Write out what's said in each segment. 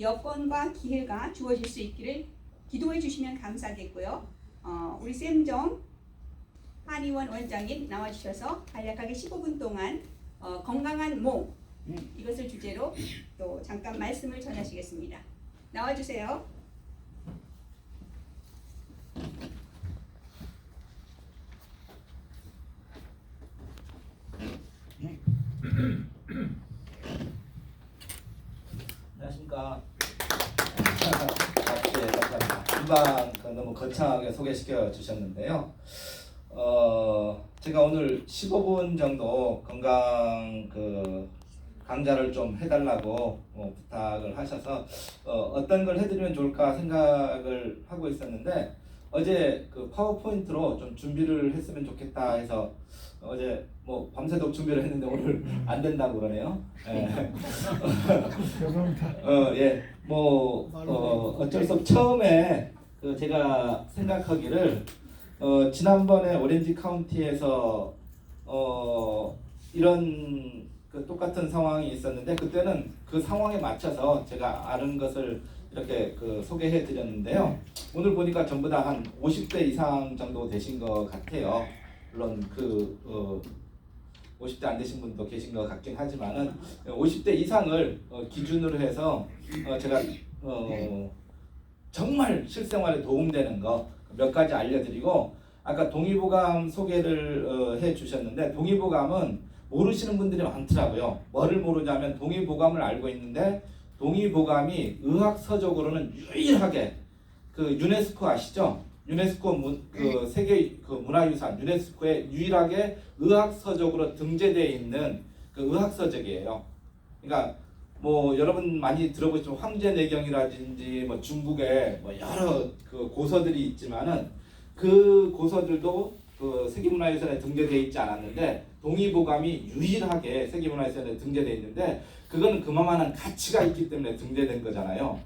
여건과 기회가 주어질 수 있기를 기도해 주시면 감사하겠고요. 우리 쌤정 한의원 원장님 나와주셔서 간략하게 15분 동안 건강한 몸 이것을 주제로 또 잠깐 말씀을 전하시겠습니다. 나와주세요. 안녕하십니까. 네, 감사합니다. 금방 너무 거창하게 소개시켜 주셨는데요. 제가 오늘 15분 정도 건강 강좌를 좀 해달라고 부탁을 하셔서 어떤 걸 해드리면 좋을까 생각을 하고 있었는데 어제 파워포인트로 좀 준비를 했으면 좋겠다 해서 어제 밤새도록 준비를 했는데 오늘 안 된다고 그러네요. 예. 예. 어쩔 수 없. 처음에 제가 생각하기를 지난번에 오렌지 카운티에서 이런 똑같은 상황이 있었는데 그때는 그 상황에 맞춰서 제가 아는 것을 이렇게 소개해 드렸는데요. 오늘 보니까 전부 다 한 50대 이상 정도 되신 것 같아요. 물론 50대 안 되신 분도 계신 것 같긴 하지만은 50대 이상을 기준으로 해서 제가 정말 실생활에 도움되는 거 몇 가지 알려드리고 아까 동의보감 소개를 해 주셨는데 동의보감은 모르시는 분들이 많더라고요. 뭐를 모르냐면 동의보감을 알고 있는데 동의보감이 의학서적으로는 유일하게 유네스코 아시죠? 유네스코 세계 문화유산 유네스코에 유일하게 의학서적으로 등재되어 있는 의학서적이에요. 그러니까 여러분 많이 들어보시면 황제내경이라든지 중국에 여러 고서들이 있지만은 그 고서들도 세계문화유산에 등재되어 있지 않았는데 동의보감이 유일하게 세계문화유산에 등재되어 있는데 그거는 그만한 가치가 있기 때문에 등재된 거잖아요.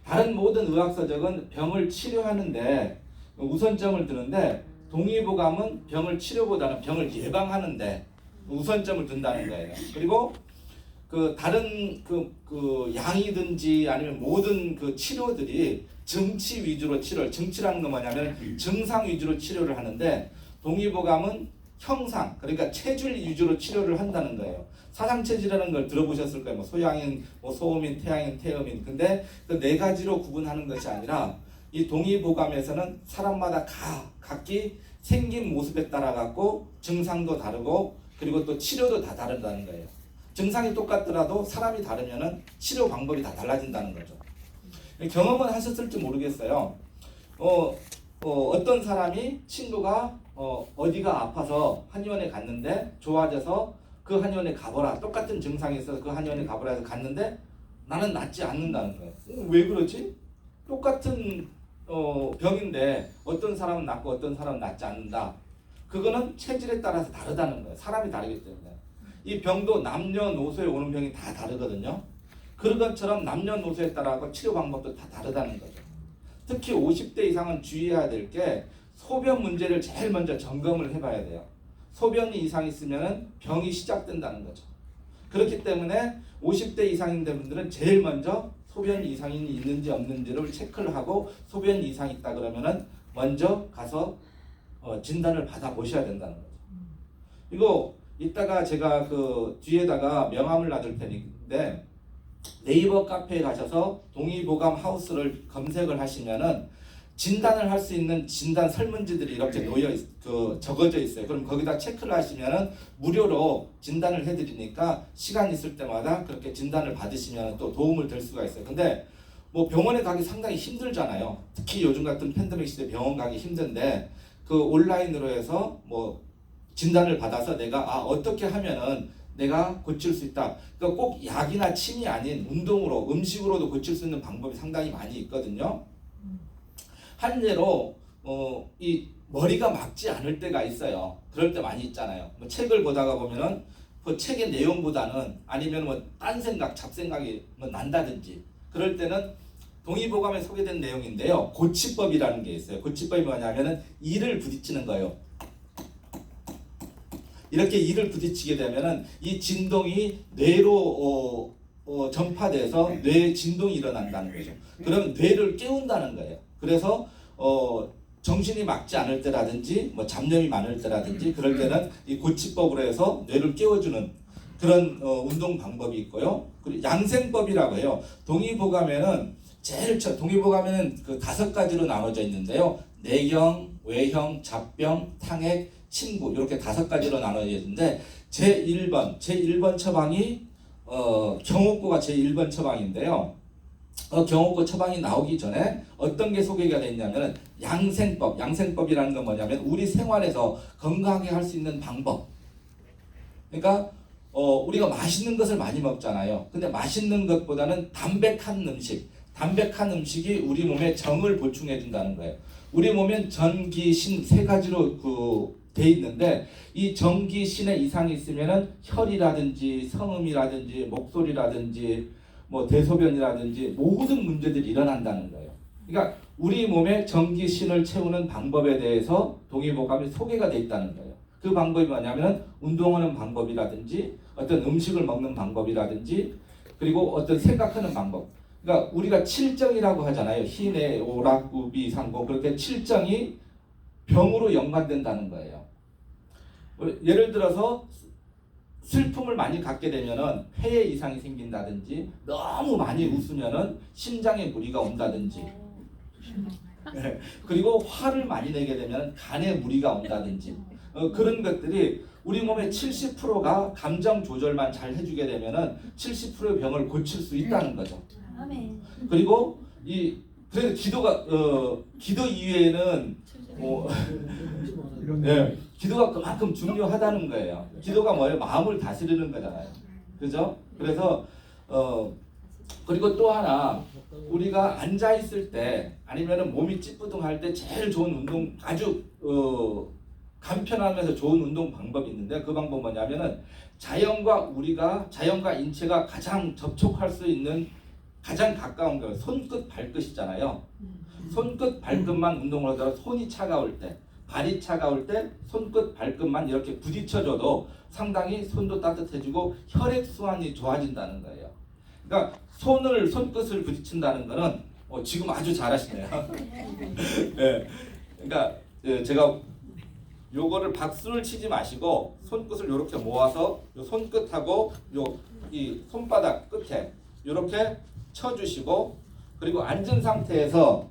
다른 모든 의학서적은 병을 치료하는데 우선점을 두는데 동의보감은 병을 치료보다는 병을 예방하는데 우선점을 둔다는 거예요. 그리고 다른 양이든지 아니면 모든 치료들이 증치 위주로 증치라는 건 뭐냐면 증상 위주로 치료를 하는데 동의보감은 형상, 그러니까 체질 위주로 치료를 한다는 거예요. 사상체질이라는 걸 들어보셨을 거예요. 소양인, 소음인, 태양인, 태음인. 근데 그 네 가지로 구분하는 것이 아니라 이 동의보감에서는 사람마다 각기 생긴 모습에 따라 갖고 증상도 다르고 그리고 또 치료도 다 다르다는 거예요. 증상이 똑같더라도 사람이 다르면은 치료 방법이 다 달라진다는 거죠. 경험은 하셨을지 모르겠어요. 어떤 사람이 친구가 어디가 아파서 한의원에 갔는데 좋아져서 그 한의원에 가보라. 똑같은 증상이 있어서 그 한의원에 가보라 해서 갔는데 나는 낫지 않는다는 거예요. 왜 그러지? 똑같은 병인데 어떤 사람은 낫고 어떤 사람은 낫지 않는다. 그거는 체질에 따라서 다르다는 거예요. 사람이 다르기 때문에. 이 병도 남녀노소에 오는 병이 다 다르거든요. 그런 것처럼 남녀노소에 따라 치료 방법도 다 다르다는 거죠. 특히 50대 이상은 주의해야 될 게 소변 문제를 제일 먼저 점검을 해봐야 돼요. 소변이 이상 있으면 병이 시작된다는 거죠. 그렇기 때문에 50대 이상인 분들은 제일 먼저 소변 이상이 있는지 없는지를 체크를 하고 소변 이상이 있다 그러면은 먼저 가서 진단을 받아 보셔야 된다는 거죠. 이거 이따가 제가 뒤에다가 명함을 놔둘 테니까 네이버 카페에 가셔서 동의보감 하우스를 검색을 하시면은 진단을 할 수 있는 진단 설문지들이 이렇게 적어져 있어요. 그럼 거기다 체크를 하시면은 무료로 진단을 해드리니까 시간 있을 때마다 그렇게 진단을 받으시면 또 도움을 될 수가 있어요. 근데 병원에 가기 상당히 힘들잖아요. 특히 요즘 같은 팬데믹 시대 병원 가기 힘든데 온라인으로 해서 진단을 받아서 내가 어떻게 하면은 내가 고칠 수 있다. 그러니까 꼭 약이나 침이 아닌 운동으로, 음식으로도 고칠 수 있는 방법이 상당히 많이 있거든요. 한 예로 이 머리가 막지 않을 때가 있어요. 그럴 때 많이 있잖아요. 책을 보다가 보면은 그 책의 내용보다는 아니면 딴 생각, 잡생각이 난다든지 그럴 때는 동의보감에 소개된 내용인데요. 고치법이라는 게 있어요. 고치법이 뭐냐면은 이를 부딪히는 거예요. 이렇게 이를 부딪히게 되면은 이 진동이 뇌로 전파돼서 뇌에 진동이 일어난다는 거죠. 그럼 뇌를 깨운다는 거예요. 그래서 정신이 막지 않을 때라든지 뭐 잡념이 많을 때라든지 그럴 때는 이 고치법으로 해서 뇌를 깨워주는 그런 운동 방법이 있고요. 그리고 양생법이라고 해요. 동의보감에는 동의보감에는 그 5가지로 나눠져 있는데요. 내경, 외형, 잡병, 탕액, 침구 이렇게 5가지로 나눠져 있는데 제1번 처방이 경옥고가 제1번 처방인데요. 경옥고 처방이 나오기 전에 어떤 게 소개가 됐냐면 양생법이라는 건 뭐냐면 우리 생활에서 건강하게 할 수 있는 방법. 그러니까 우리가 맛있는 것을 많이 먹잖아요. 근데 맛있는 것보다는 담백한 음식이 우리 몸에 정을 보충해 준다는 거예요. 우리 몸엔 전기, 신 3가지로 돼 있는데 이 전기, 신에 이상이 있으면은 혈이라든지 성음이라든지 목소리라든지 뭐 대소변이라든지 모든 문제들이 일어난다는 거예요. 그러니까 우리 몸에 전기, 신을 채우는 방법에 대해서 동의보감이 소개가 돼 있다는 거예요. 그 방법이 뭐냐면 운동하는 방법이라든지 어떤 음식을 먹는 방법이라든지 그리고 어떤 생각하는 방법. 그러니까 우리가 칠정이라고 하잖아요. 희내, 오락, 구비, 상고 그렇게 칠정이 병으로 연관된다는 거예요. 예를 들어서 슬픔을 많이 갖게 되면은 폐에 이상이 생긴다든지 너무 많이 웃으면은 심장에 무리가 온다든지 그리고 화를 많이 내게 되면 간에 무리가 온다든지 그런 것들이 우리 몸의 70%가 감정 조절만 잘 해주게 되면은 70%의 병을 고칠 수 있다는 거죠. 그리고 그래서 기도 이외에는 기도가 그만큼 중요하다는 거예요. 기도가 뭐예요? 마음을 다스리는 거잖아요. 그죠? 그래서 그리고 또 하나 우리가 앉아 있을 때 아니면은 몸이 찌뿌둥할 때 제일 좋은 운동 아주 간편하면서 좋은 운동 방법이 있는데 그 방법 뭐냐면은 자연과 인체가 가장 접촉할 수 있는 가장 가까운 거 손끝 발끝이잖아요. 손끝 발끝만 운동을 하다가 손이 차가울 때 발이 차가울 때 손끝 발끝만 이렇게 부딪혀줘도 상당히 손도 따뜻해지고 혈액순환이 좋아진다는 거예요. 그러니까 손끝을 부딪힌다는 거는 지금 아주 잘하시네요. 네. 그러니까 제가 요거를 박수를 치지 마시고 손끝을 이렇게 모아서 요 손끝하고 이 손바닥 끝에 이렇게 쳐주시고 그리고 앉은 상태에서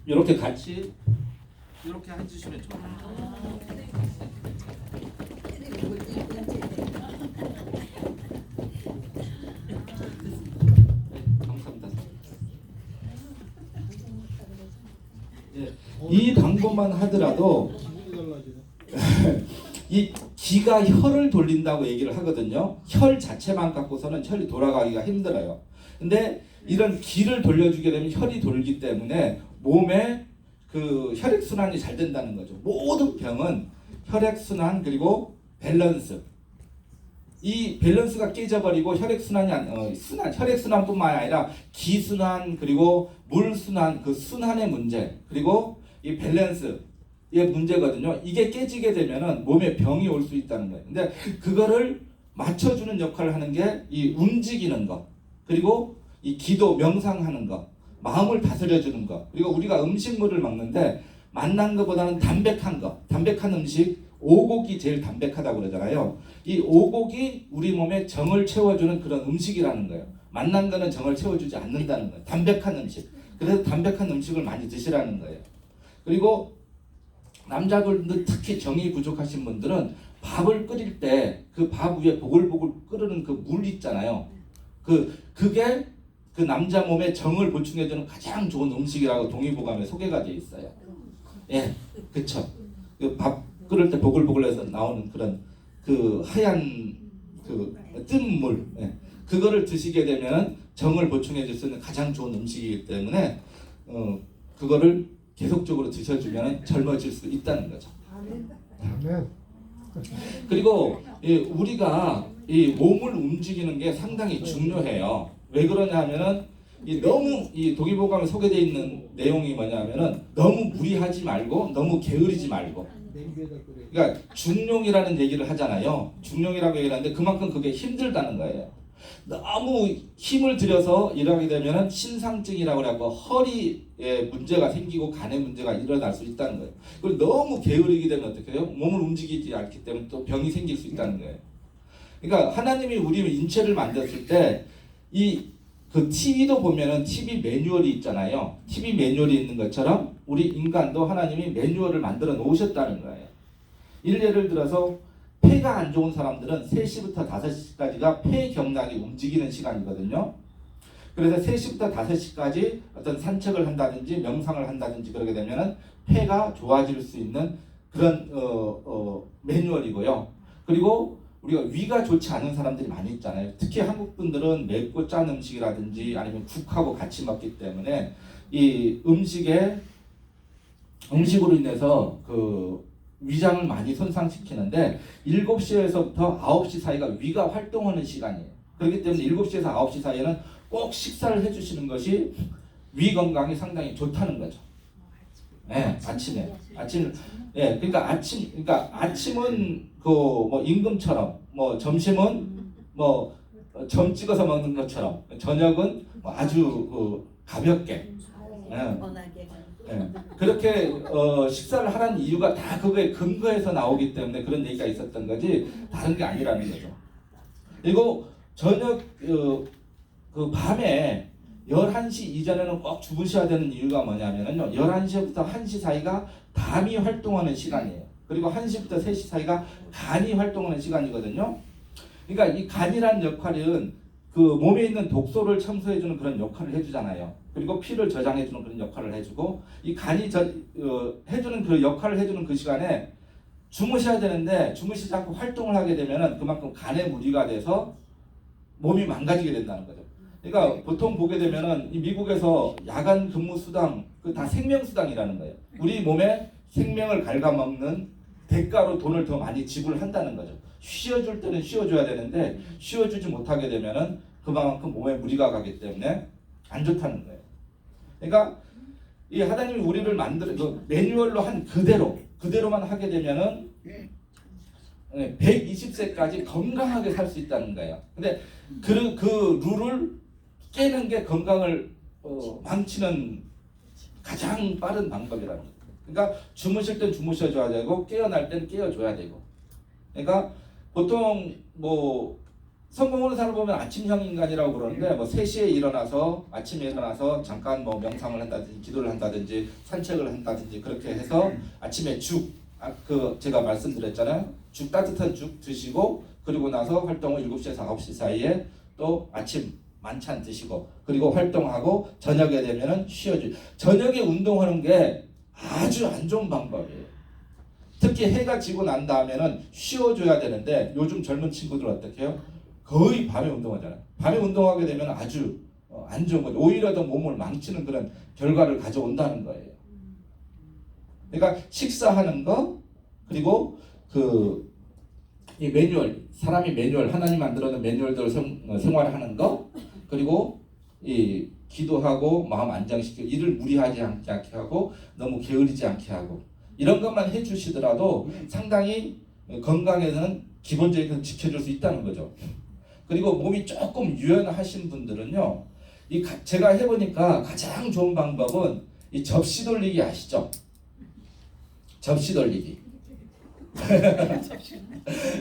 이렇게 같이 이렇게 해주시면 좋아요. 감사합니다. 이 방법만 하더라도 이 기가 혈을 돌린다고 얘기를 하거든요. 혈 자체만 갖고서는 혈이 돌아가기가 힘들어요. 근데 이런 기를 돌려주게 되면 혈이 돌기 때문에 몸에 그 혈액순환이 잘 된다는 거죠. 모든 병은 혈액순환 그리고 밸런스. 이 밸런스가 깨져버리고 혈액순환뿐만 아니라 기순환 그리고 물순환 그 순환의 문제 그리고 이 밸런스의 문제거든요. 이게 깨지게 되면은 몸에 병이 올 수 있다는 거예요. 근데 그거를 맞춰주는 역할을 하는 게 이 움직이는 것 그리고 이 기도 명상하는 것 마음을 다스려주는 것 그리고 우리가 음식물을 먹는데 맛난 것보다는 담백한 음식 오곡이 제일 담백하다고 그러잖아요. 이 오곡이 우리 몸에 정을 채워주는 그런 음식이라는 거예요. 맛난 거는 정을 채워주지 않는다는 거예요. 담백한 음식. 그래서 담백한 음식을 많이 드시라는 거예요. 그리고 남자분들 특히 정이 부족하신 분들은 밥을 끓일 때 그 밥 위에 보글보글 끓는 그 물 있잖아요. 그게 그 남자 몸에 정을 보충해주는 가장 좋은 음식이라고 동의보감에 소개가 되어 있어요. 예, 그쵸. 그 밥 끓을 때 보글보글해서 나오는 그런 그 하얀 그 뜬 물, 예. 그거를 드시게 되면 정을 보충해줄 수 있는 가장 좋은 음식이기 때문에 그거를 계속적으로 드셔주면 젊어질 수 있다는 거죠. 그리고 우리가 이 몸을 움직이는 게 상당히 중요해요. 왜 그러냐면은 너무 이 동의보감에 소개되어 있는 내용이 뭐냐면은 너무 무리하지 말고 너무 게으르지 말고 냄비에다 끓여. 그러니까 중용이라는 얘기를 하잖아요. 중용이라고 얘기를 하는데 그만큼 그게 힘들다는 거예요. 너무 힘을 들여서 일하게 되면 신상증이라고 하고 허리에 문제가 생기고 간에 문제가 일어날 수 있다는 거예요. 그걸 너무 게으르게 되면 어떻게 해요? 몸을 움직이지 않기 때문에 또 병이 생길 수 있다는 거예요. 그러니까 하나님이 우리 인체를 만들었을 때 그 TV도 보면은 TV 매뉴얼이 있잖아요. TV 매뉴얼이 있는 것처럼 우리 인간도 하나님이 매뉴얼을 만들어 놓으셨다는 거예요. 예를 들어서 폐가 안 좋은 사람들은 3시부터 5시까지가 폐 경락이 움직이는 시간이거든요. 그래서 3시부터 5시까지 어떤 산책을 한다든지 명상을 한다든지 그러게 되면은 폐가 좋아질 수 있는 그런 매뉴얼이고요. 그리고 우리가 위가 좋지 않은 사람들이 많이 있잖아요. 특히 한국 분들은 맵고 짠 음식이라든지 아니면 국하고 같이 먹기 때문에 이 음식으로 인해서 그 위장을 많이 손상시키는데 7시에서부터 9시 사이가 위가 활동하는 시간이에요. 그렇기 때문에 7시에서 9시 사이에는 꼭 식사를 해주시는 것이 위 건강에 상당히 좋다는 거죠. 네, 아침에. 예, 그러니까 아침은 그 뭐 임금처럼, 뭐 점심은 뭐 점 찍어서 먹는 것처럼, 저녁은 뭐 아주 가볍게. 예, 그렇게 식사를 하라는 이유가 다 그거에 근거해서 나오기 때문에 그런 얘기가 있었던 거지 다른 게 아니라는 거죠. 그리고 저녁 그 밤에 11시 이전에는 꼭 주무셔야 되는 이유가 뭐냐면요. 11시부터 1시 사이가 담이 활동하는 시간이에요. 그리고 1시부터 3시 사이가 간이 활동하는 시간이거든요. 그러니까 이 간이라는 역할은 그 몸에 있는 독소를 청소해주는 그런 역할을 해주잖아요. 그리고 피를 저장해주는 그런 역할을 해주고 이 간이 해주는 그 역할을 해주는 그 시간에 주무셔야 되는데 주무시지 않고 활동을 하게 되면은 그만큼 간에 무리가 돼서 몸이 망가지게 된다는 거죠. 그러니까 보통 보게 되면은 이 미국에서 야간 근무 수당 그 다 생명 수당이라는 거예요. 우리 몸에 생명을 갉아먹는 대가로 돈을 더 많이 지불한다는 거죠. 쉬어줄 때는 쉬어줘야 되는데 쉬어주지 못하게 되면은 그만큼 몸에 무리가 가기 때문에 안 좋다는 거예요. 그러니까 이 하나님이 우리를 만들어 그 매뉴얼로 한 그대로만 하게 되면은 120세까지 건강하게 살 수 있다는 거예요. 근데 그 룰을 깨는 게 건강을 망치는 가장 빠른 방법이라는 거예요. 그러니까 주무실 땐 주무셔줘야 되고 깨어날 땐 깨어줘야 되고. 그러니까 보통 뭐 성공하는 사람 보면 아침형 인간이라고 그러는데 뭐 3시에 일어나서 아침에 일어나서 잠깐 뭐 명상을 한다든지 기도를 한다든지 산책을 한다든지 그렇게 해서 아침에 제가 말씀드렸잖아요. 따뜻한 죽 드시고 그리고 나서 활동을 7시에서 9시 사이에 또 아침 만찬 드시고 그리고 활동하고 저녁에 되면은 쉬어줘요. 저녁에 운동하는 게 아주 안 좋은 방법이에요. 특히 해가 지고 난 다음에는 쉬어줘야 되는데 요즘 젊은 친구들 어떻게 해요? 거의 밤에 운동하잖아요. 밤에 운동하게 되면 아주 안 좋은 거죠. 오히려 더 몸을 망치는 그런 결과를 가져온다는 거예요. 그러니까 식사하는 거 그리고 이 매뉴얼, 사람이 매뉴얼, 하나님 만들어놓은 매뉴얼대로 생활하는 거 그리고 이 기도하고 마음 안정시키고 일을 무리하지 않게 하고 너무 게으르지 않게 하고 이런 것만 해주시더라도 상당히 건강에는 기본적인 지켜줄 수 있다는 거죠. 그리고 몸이 조금 유연하신 분들은요, 제가 해보니까 가장 좋은 방법은 이 접시 돌리기 아시죠? 접시 돌리기.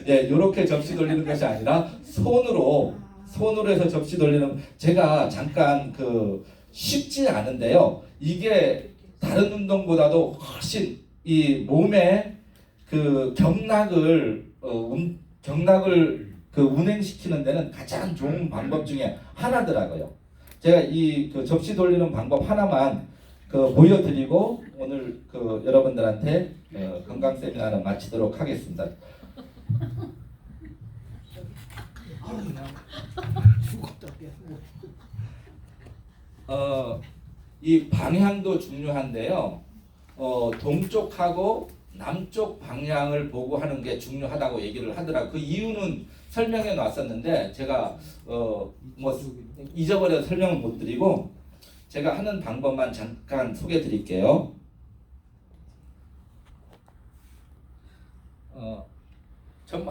예, 이렇게 접시 돌리는 것이 아니라 손으로 해서 접시 돌리는 제가 잠깐 쉽지 않은데요. 이게 다른 운동보다도 훨씬 이 몸의 경락을 운행시키는 데는 가장 좋은 방법 중에 하나더라고요. 제가 이 접시 돌리는 방법 하나만 보여드리고 오늘 여러분들한테 건강 세미나를 마치도록 하겠습니다. 이 방향도 중요한데요. 동쪽하고 남쪽 방향을 보고 하는 게 중요하다고 얘기를 하더라고요. 그 이유는 설명해 놨었는데 제가 잊어버려서 설명을 못 드리고 제가 하는 방법만 잠깐 소개해 드릴게요.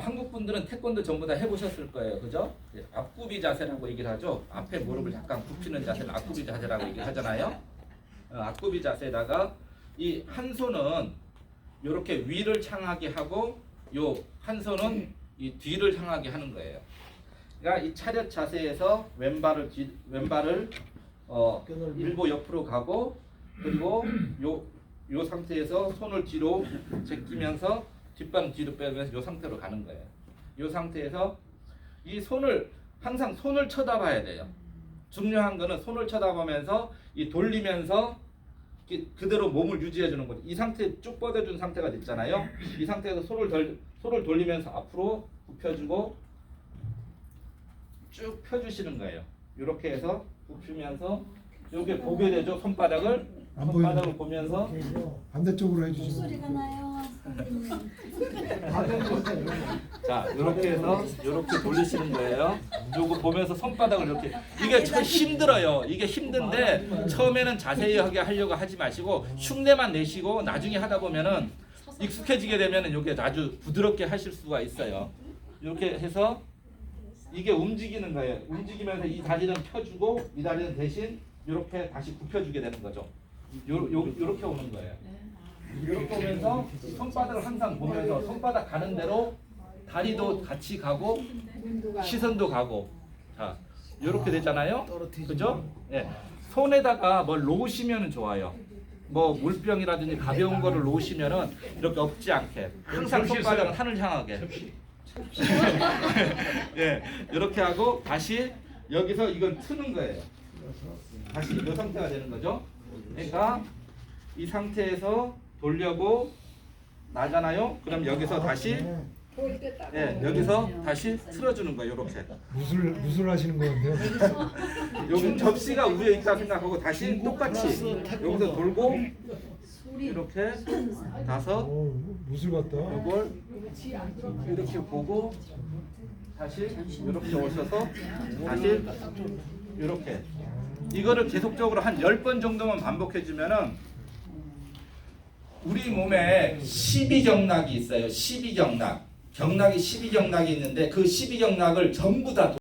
한국 분들은 태권도 전부 다 해보셨을 거예요, 그죠? 앞굽이 자세라고 얘기를 하죠. 앞에 무릎을 약간 굽히는 자세를 앞굽이 자세라고 얘기를 하잖아요. 앞굽이 자세에다가 이 한 손은 이렇게 위를 향하게 하고 요 한 손은 이 뒤를 향하게 하는 거예요. 그러니까 이 차렷 자세에서 왼발을 일보 옆으로 가고 그리고 요 상태에서 손을 뒤로 제끼면서 뒷발은 뒤로 빼면서 요 상태로 가는 거예요. 요 상태에서 이 손을 항상 손을 쳐다봐야 돼요. 중요한 거는 손을 쳐다보면서 이 돌리면서 그대로 몸을 유지해 주는 거죠. 이 상태 쭉 뻗어준 상태가 됐잖아요. 이 상태에서 손을 돌리면서 앞으로 굽혀주고 쭉 펴주시는 거예요. 이렇게 해서 굽히면서 여기 보게 되죠. 손바닥을 보면서 반대쪽으로 해주시면 소리가 나요, 선생님. 자 이렇게 해서 이렇게 돌리시는 거예요. 요거 보면서 손바닥을 이렇게 이게 참 힘들어요. 이게 힘든데 처음에는 자세히 하게 하려고 하지 마시고 흉내만 내시고 나중에 하다 보면은 익숙해지게 되면은 이게 아주 부드럽게 하실 수가 있어요. 이렇게 해서 이게 움직이는 거예요. 움직이면서 이 다리는 펴주고 이 다리는 대신 이렇게 다시 굽혀주게 되는 거죠. 요렇게 오는 거예요. 이렇게 오면서 손바닥을 항상 보면서 손바닥 가는 대로 다리도 같이 가고 시선도 가고 자 이렇게 되잖아요. 그죠? 예. 손에다가 뭘 놓으시면 좋아요. 뭐 물병이라든지 가벼운 거를 놓으시면은 이렇게 엎지 않게 항상 손바닥은 하늘 향하게. 예, 이렇게 하고 다시 여기서 이건 트는 거예요. 다시 이 상태가 되는 거죠. 그러니까 이 상태에서 돌려고 나잖아요. 그럼 여기서 다시 여기서 다시 틀어주는 거예요. 이렇게. 무술 하시는 건데요. 여기 접시가 위에 있다 생각하고 다시 똑같이 여기서 돌고 이렇게 다섯 무술 같다. 이걸 이렇게 보고 다시 이렇게 오셔서 다시 이렇게 이거를 계속적으로 한 10번 정도만 반복해 주면은 우리 몸에 12경락이 있어요. 12경락. 경락이 12경락이 있는데 그 12경락을 전부 다